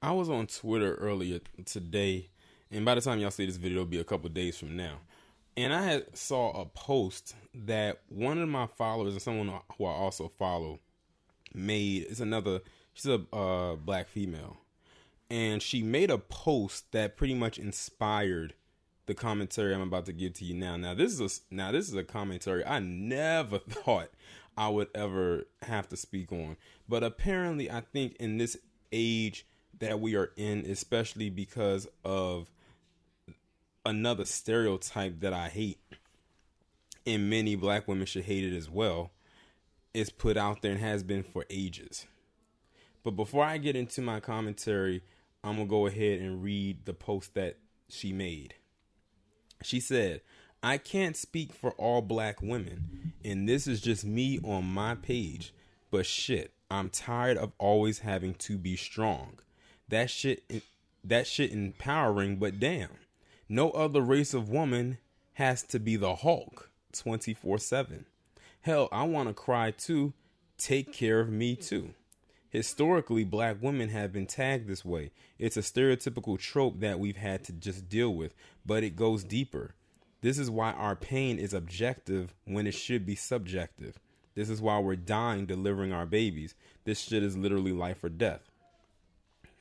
I was on Twitter earlier today, and by the time y'all see this video, it'll be a couple days from now. And I had saw a post that one of my followers and someone who I also follow made. It's another. She's a black female, and she made a post that pretty much inspired the commentary I'm about to give to you now. Now this is a commentary I never thought I would ever have to speak on, but apparently I think in this age that we are in, especially because of another stereotype that I hate, and many black women should hate it as well, is put out there and has been for ages. But before I get into my commentary, I'm going to go ahead and read the post that she made. She said, "I can't speak for all black women, and this is just me on my page, but shit, I'm tired of always having to be strong. That shit empowering, but damn, no other race of woman has to be the Hulk 24/7. Hell, I want to cry too. Take care of me too. Historically, black women have been tagged this way. It's a stereotypical trope that we've had to just deal with, but it goes deeper. This is why our pain is objective when it should be subjective. This is why we're dying delivering our babies. This shit is literally life or death."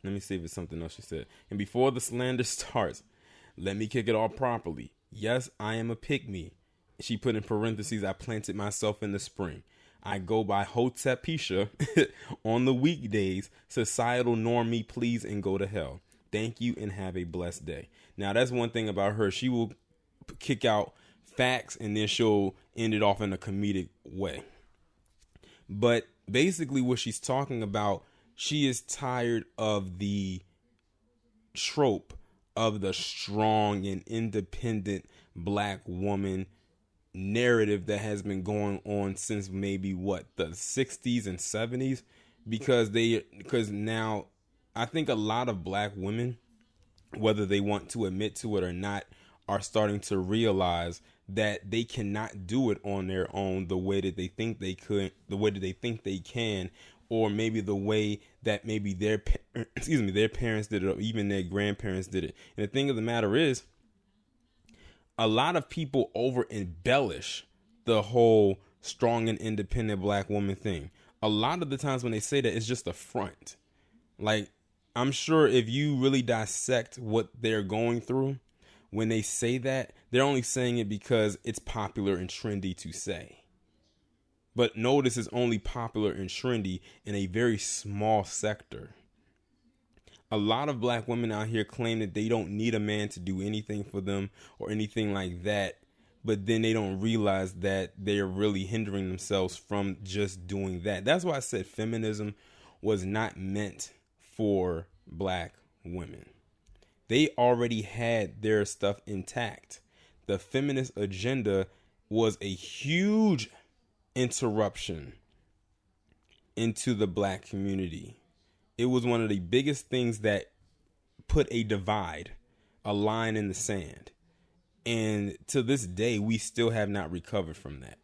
Let me see if it's something else she said. "And before the slander starts, let me kick it off properly. Yes, I am a pick-me." She put in parentheses, "I planted myself in the spring. I go by Hotepisha on the weekdays. Societal norm me, please, and go to hell. Thank you and have a blessed day." Now, that's one thing about her. She will kick out facts and then she'll end it off in a comedic way. But basically what she's talking about, she is tired of the trope of the strong and independent black woman narrative that has been going on since maybe the 60s and 70s, because now I think a lot of black women, whether they want to admit to it or not, are starting to realize that they cannot do it on their own the way that they think they could, the way that they think they can, or maybe the way that maybe their their parents did it, or even their grandparents did it. And the thing of the matter is, a lot of people over embellish the whole strong and independent black woman thing. A lot of the times when they say that, it's just a front. Like, I'm sure if you really dissect what they're going through, when they say that, they're only saying it because it's popular and trendy to say. But notice it's only popular and trendy in a very small sector. A lot of black women out here claim that they don't need a man to do anything for them or anything like that, but then they don't realize that they're really hindering themselves from just doing that. That's why I said feminism was not meant for black women. They already had their stuff intact. The feminist agenda was a huge interruption into the black community. It was one of the biggest things that put a divide, a line in the sand. And to this day, we still have not recovered from that.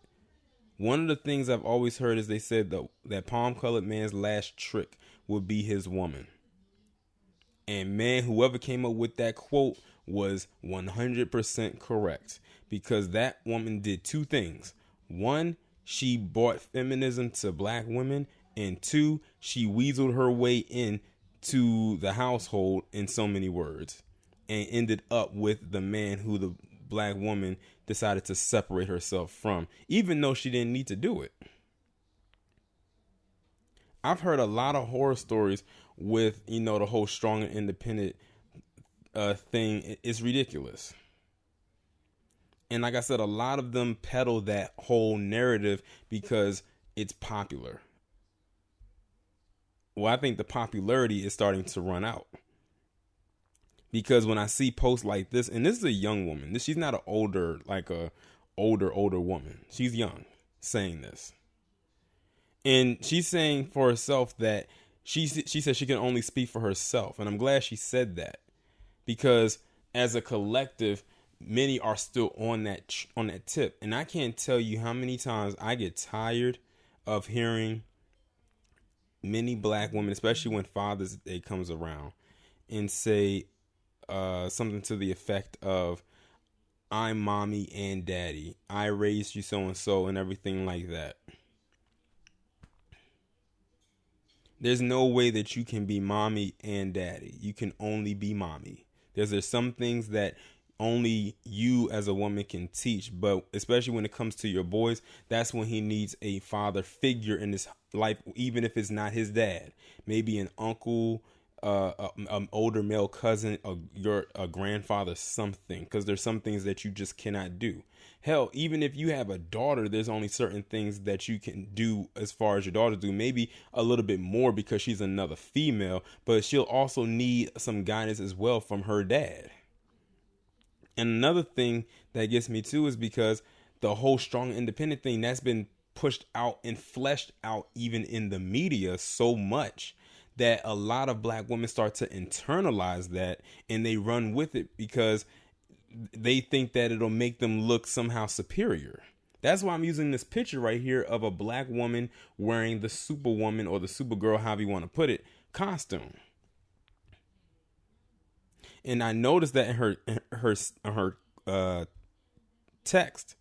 One of the things I've always heard is they said that palm-colored man's last trick would be his woman. And man, whoever came up with that quote was 100% correct, because that woman did two things. One, she brought feminism to black women, and two, she weaseled her way into the household, in so many words, and ended up with the man who the black woman decided to separate herself from, even though she didn't need to do it. I've heard a lot of horror stories with, the whole strong and independent thing. It's ridiculous. And like I said, a lot of them peddle that whole narrative because it's popular. Well, I think the popularity is starting to run out. Because when I see posts like this, and this is a young woman, she's not an older woman. She's young saying this. And she's saying for herself that she said she can only speak for herself. And I'm glad she said that, because as a collective, many are still on that tip. And I can't tell you how many times I get tired of hearing many black women, especially when Father's Day comes around, and say something to the effect of, I'm mommy and daddy. I raised you so and so and everything like that. There's no way that you can be mommy and daddy. You can only be mommy. There's some things that only you as a woman can teach, but especially when it comes to your boys, that's when he needs a father figure in his life, even if it's not his dad. Maybe an uncle, an older male cousin, a grandfather, something, because there's some things that you just cannot do. Hell, even if you have a daughter, there's only certain things that you can do as far as your daughter do. Maybe a little bit more because she's another female, but she'll also need some guidance as well from her dad. And another thing that gets me too is because the whole strong independent thing that's been pushed out and fleshed out even in the media so much that a lot of black women start to internalize that and they run with it because they think that it'll make them look somehow superior. That's why I'm using this picture right here of a black woman wearing the Superwoman or the Supergirl, however you want to put it, costume. And I noticed that in her text,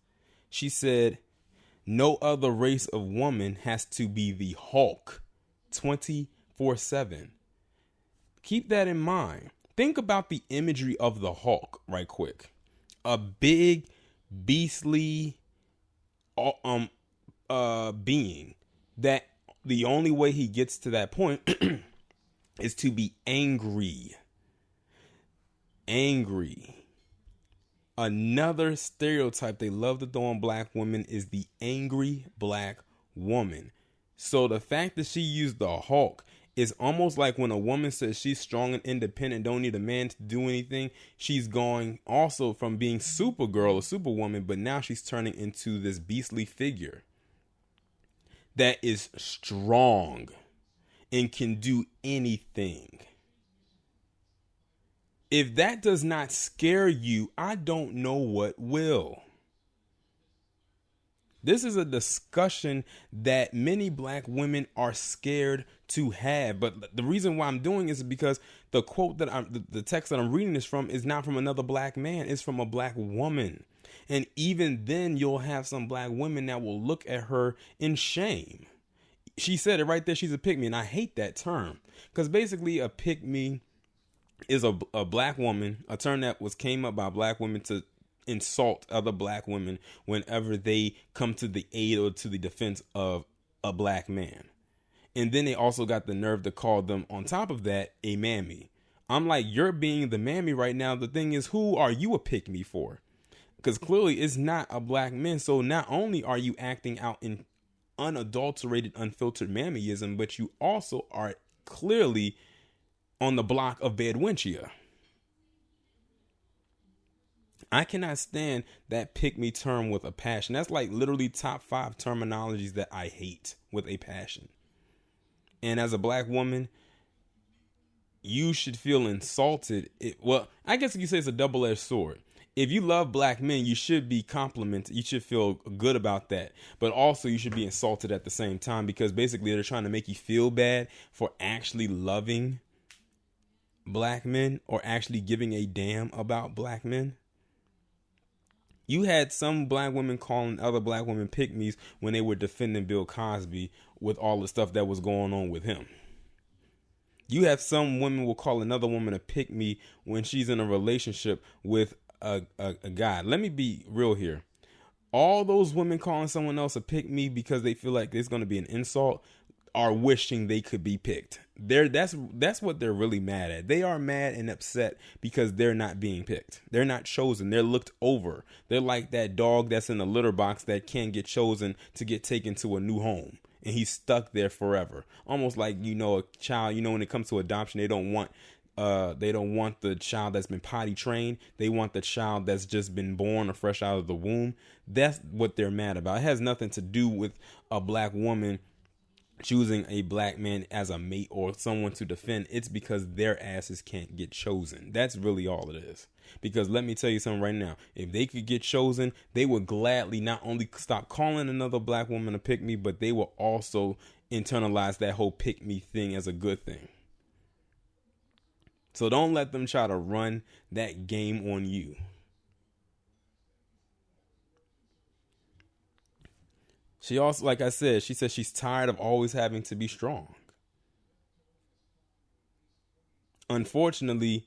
she said, no other race of woman has to be the Hulk 24/7. Keep that in mind. Think about the imagery of the Hulk right quick. A big, beastly being that the only way he gets to that point is to be angry. Angry. Another stereotype they love to throw on black women is the angry black woman. So the fact that she used the Hulk is almost like when a woman says she's strong and independent, don't need a man to do anything. She's going also from being Supergirl or Superwoman, but now she's turning into this beastly figure that is strong and can do anything. If that does not scare you, I don't know what will. This is a discussion that many black women are scared to have. But the reason why I'm doing is because the quote that the text that I'm reading this from is not from another black man. It's from a black woman. And even then you'll have some black women that will look at her in shame. She said it right there. She's a pick me. And I hate that term because basically a pick me is a black woman, a term that came up by black women to insult other black women whenever they come to the aid or to the defense of a black man. And then they also got the nerve to call them, on top of that, a mammy. I'm like, you're being the mammy right now. The thing is, who are you a pick me for? Because clearly it's not a black man. So not only are you acting out in unadulterated, unfiltered mammyism, but you also are clearly on the block of Bedwinchia. I cannot stand that pick me term with a passion. That's like literally top 5 terminologies that I hate with a passion. And as a black woman, you should feel insulted. Well, I guess you say it's a double-edged sword. If you love black men, you should be complimented. You should feel good about that. But also you should be insulted at the same time because basically they're trying to make you feel bad for actually loving black men or actually giving a damn about black men. You had some black women calling other black women pick-me's when they were defending Bill Cosby with all the stuff that was going on with him. You have some women will call another woman a pick-me when she's in a relationship with a guy. Let me be real here. All those women calling someone else a pick-me because they feel like it's going to be an insult are wishing they could be picked. That's what they're really mad at. They are mad and upset because they're not being picked. They're not chosen. They're looked over. They're like that dog that's in the litter box that can't get chosen to get taken to a new home. And he's stuck there forever. Almost like, a child, when it comes to adoption, they don't want the child that's been potty trained. They want the child that's just been born or fresh out of the womb. That's what they're mad about. It has nothing to do with a black woman choosing a black man as a mate or someone to defend. It's because their asses can't get chosen. That's really all it is. Because let me tell you something right now. If they could get chosen, they would gladly not only stop calling another black woman a pick me, but they will also internalize that whole pick me thing as a good thing. So don't let them try to run that game on you. She also, like I said, she says she's tired of always having to be strong. Unfortunately,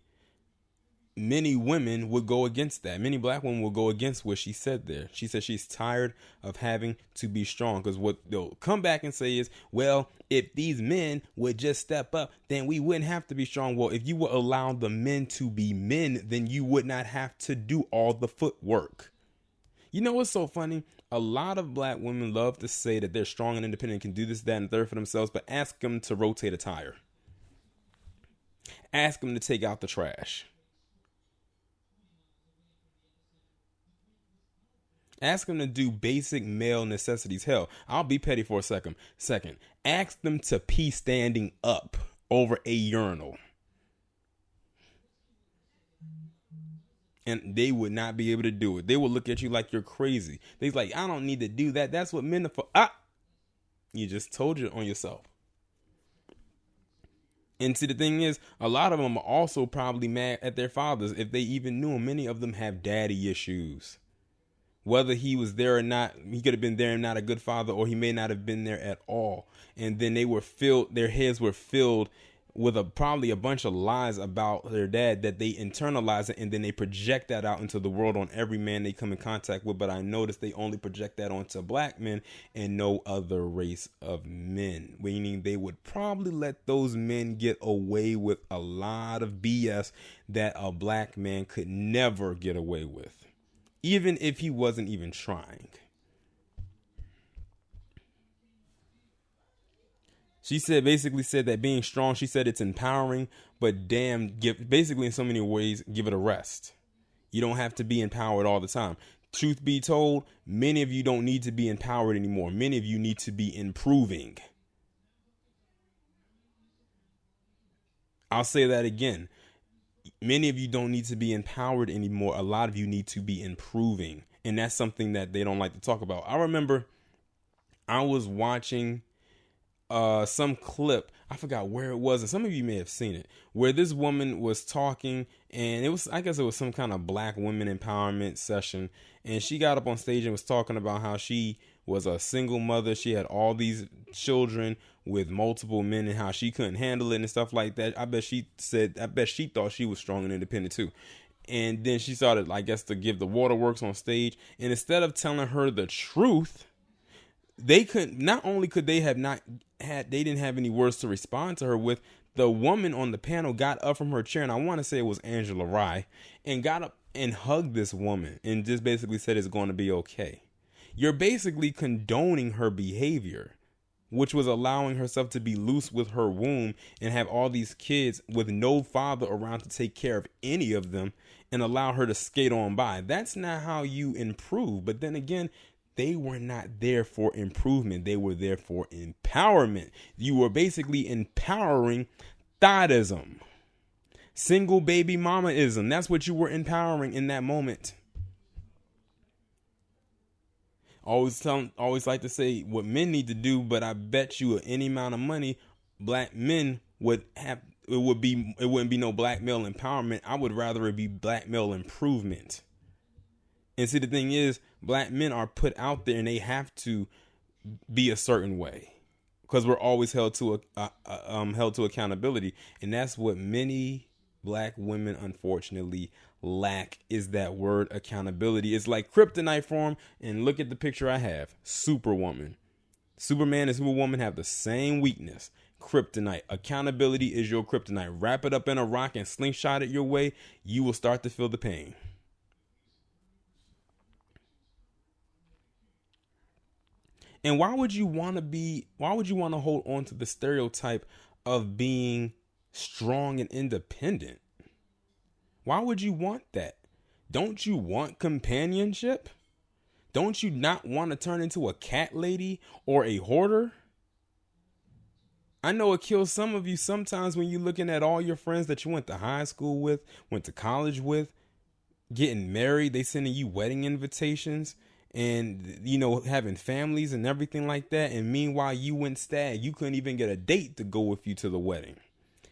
many women would go against that. Many black women will go against what she said there. She said she's tired of having to be strong, because what they'll come back and say is, well, if these men would just step up, then we wouldn't have to be strong. Well, if you would allow the men to be men, then you would not have to do all the footwork. You know what's so funny? A lot of black women love to say that they're strong and independent, can do this, that, and the third for themselves, but ask them to rotate a tire. Ask them to take out the trash. Ask them to do basic male necessities. Hell, I'll be petty for a second. Ask them to pee standing up over a urinal. And they would not be able to do it. They will look at you like you're crazy. They're like, I don't need to do that. That's what men are for. You just told you on yourself. And see, the thing is, a lot of them are also probably mad at their fathers if they even knew them. Many of them have daddy issues. Whether he was there or not, he could have been there and not a good father, or he may not have been there at all. And then their heads were filled with probably a bunch of lies about their dad that they internalize it, and then they project that out into the world on every man they come in contact with. But I noticed they only project that onto black men and no other race of men, meaning they would probably let those men get away with a lot of BS that a black man could never get away with, even if he wasn't even trying. She basically said that being strong, she said it's empowering, but basically in so many ways, give it a rest. You don't have to be empowered all the time. Truth be told, many of you don't need to be empowered anymore. Many of you need to be improving. I'll say that again. Many of you don't need to be empowered anymore. A lot of you need to be improving. And that's something that they don't like to talk about. I remember I was watching some clip, I forgot where it was, and some of you may have seen it, where this woman was talking, and I guess it was some kind of black women empowerment session, and she got up on stage and was talking about how she was a single mother. She had all these children with multiple men and how she couldn't handle it and stuff like that. I bet she thought she was strong and independent too. And then she started, I guess, to give the waterworks on stage, and instead of telling her the truth, they didn't have any words to respond to her with. The woman on the panel got up from her chair, and I want to say it was Angela Rye, and got up and hugged this woman and just basically said it's going to be okay. You're basically condoning her behavior, which was allowing herself to be loose with her womb and have all these kids with no father around to take care of any of them and allow her to skate on by. That's not how you improve. But then again, they were not there for improvement. They were there for empowerment. You were basically empowering thoughtism, single baby mamaism. That's what you were empowering in that moment. Always like to say what men need to do, but I bet you any amount of money, black men would have. It wouldn't be no black male empowerment. I would rather it be black male improvement. And see, the thing is, black men are put out there and they have to be a certain way because we're always held to accountability. And that's what many black women, unfortunately, lack, is that word accountability. It's like kryptonite for them. And look at the picture I have. Superwoman. Superman and Superwoman have the same weakness. Kryptonite. Accountability is your kryptonite. Wrap it up in a rock and slingshot it your way. You will start to feel the pain. And why would you want to hold on to the stereotype of being strong and independent? Why would you want that? Don't you want companionship? Don't you not want to turn into a cat lady or a hoarder? I know it kills some of you sometimes when you're looking at all your friends that you went to high school with, went to college with, getting married, they sending you wedding invitations. and, you know, having families and everything like that. And meanwhile, you went stag. You couldn't even get a date to go with you to the wedding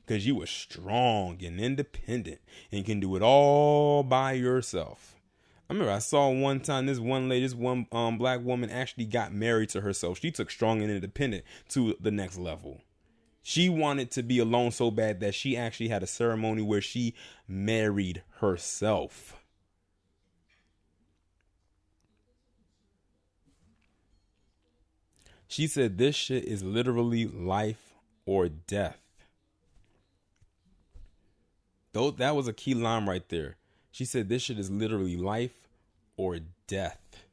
because you were strong and independent and can do it all by yourself. I remember I saw one time this one black woman actually got married to herself. She took strong and independent to the next level. She wanted to be alone so bad that she actually had a ceremony where she married herself. She said this shit is literally life or death. Though that was a key line right there. She said this shit is literally life or death.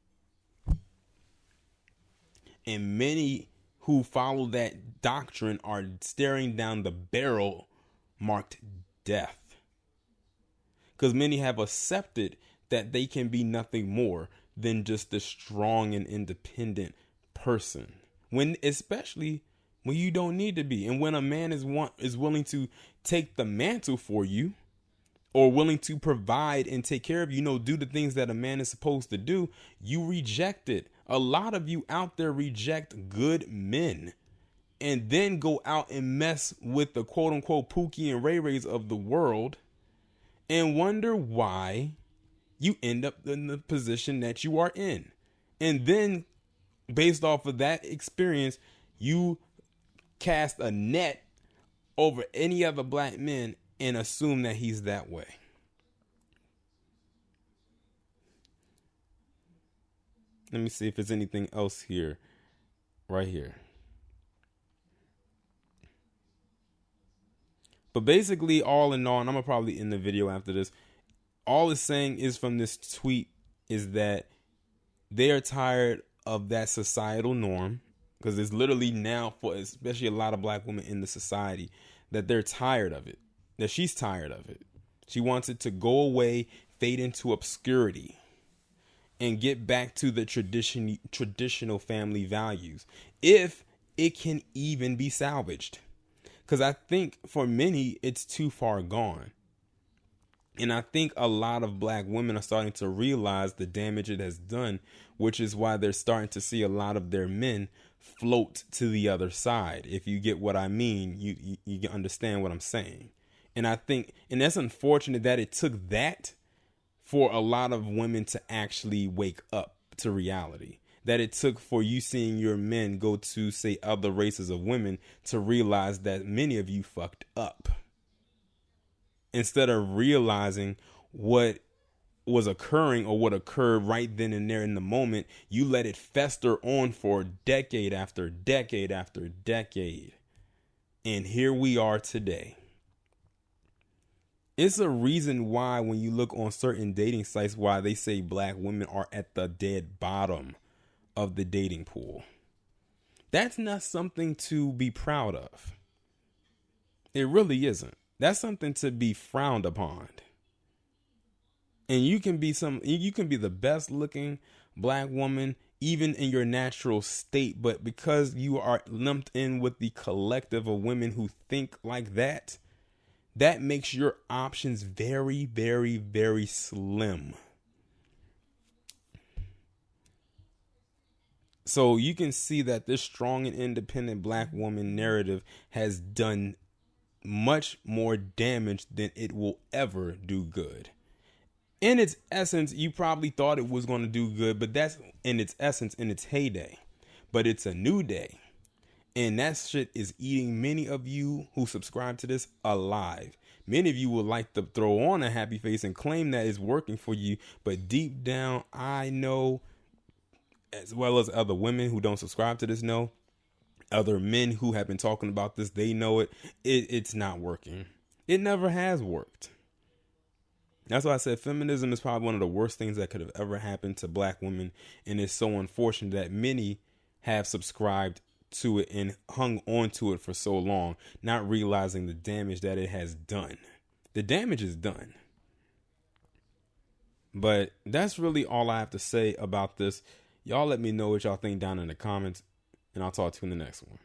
And many who follow that doctrine are staring down the barrel marked death. Because many have accepted that they can be nothing more than just a strong and independent person. Especially when you don't need to be. And when a man is willing to take the mantle for you, or willing to provide and take care of you, do the things that a man is supposed to do, you reject it. A lot of you out there reject good men and then go out and mess with the quote unquote Pookie and Ray Rays of the world and wonder why you end up in the position that you are in. And then based off of that experience, you cast a net over any other black men and assume that he's that way. Let me see if there's anything else here. Right here. But basically, all in all, and I'm going to probably end the video after this, all it's saying is from this tweet is that they are tired of that societal norm, because it's literally now, for especially a lot of black women in the society, that they're tired of it, that she's tired of it. She wants it to go away, fade into obscurity, and get back to the traditional family values, if it can even be salvaged. Because I think for many, it's too far gone. And I think a lot of black women are starting to realize the damage it has done, which is why they're starting to see a lot of their men float to the other side. If you get what I mean, you understand what I'm saying. And I think, and that's unfortunate that it took that for a lot of women to actually wake up to reality. That it took for you seeing your men go to, say, other races of women to realize that many of you fucked up. Instead of realizing what was occurring or what occurred right then and there in the moment, you let it fester on for decade after decade after decade. And here we are today. It's a reason why when you look on certain dating sites, why they say black women are at the dead bottom of the dating pool. That's not something to be proud of. It really isn't. That's something to be frowned upon. And you can be the best looking black woman, even in your natural state. But because you are lumped in with the collective of women who think like that, that makes your options very, very, very slim. So you can see that this strong and independent black woman narrative has done much more damage than it will ever do good. In its essence, you probably thought it was going to do good, but that's in its essence, in its heyday. But it's a new day. And that shit is eating many of you who subscribe to this alive. Many of you would like to throw on a happy face and claim that it's working for you. But deep down, I know, as well as other women who don't subscribe to this know, other men who have been talking about this, they know it's not working. It never has worked. That's why I said feminism is probably one of the worst things that could have ever happened to black women. And it's so unfortunate that many have subscribed to it and hung on to it for so long, not realizing the damage that it has done. The damage is done. But that's really all I have to say about this. Y'all let me know what y'all think down in the comments, and I'll talk to you in the next one.